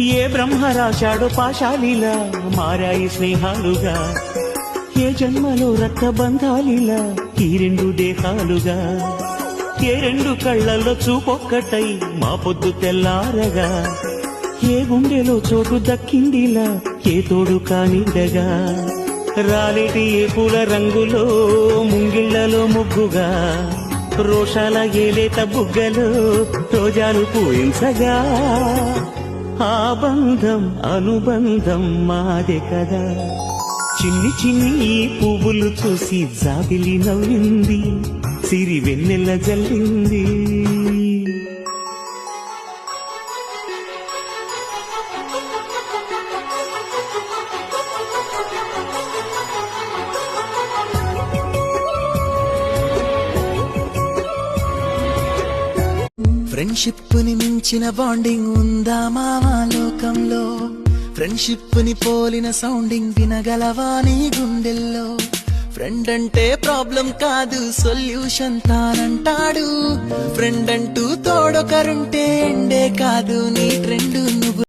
ఏ బ్రహ్మ రాశాడో పాశాలిలా మారాయి స్నేహాలుగా, ఏ జన్మలో రక్త బంధాలిలా ఈ రెండు దేహాలుగా, ఏ రెండు కళ్ళల్లో చూపొక్కటై మా పొద్దు తెల్లారగా, ఏ గుండెలో చోటు దక్కిందిలా ఏ తోడు కానిడగా, రాలేటి ఏ పూల రంగులో ముంగిళ్లలో ముగ్గుగా, రోషాల ఏలేత బుగ్గలో రోజాలు పూయించగా, ఆ బంధం అనుబంధం మాదే కదా. చిన్ని చిన్ని ఈ పువ్వులు చూసి జాబిలి నవ్వింది, సిరి వెన్నెల జల్లింది. ఫ్రెండ్షిప్ ని మించిన బాండింగ్ ఉందా మావా లోకంలో? ఫ్రెండ్షిప్ ని పోలిన సౌండింగ్ వినగలవా నీ గుండెల్లో? ఫ్రెండ్ అంటే ప్రాబ్లం కాదు సొల్యూషన్ తానంటాడు. ఫ్రెండ్ అంటూ తోడొకరుంటే ఎండే కాదు నీ ట్రెండ్ నువ్వు.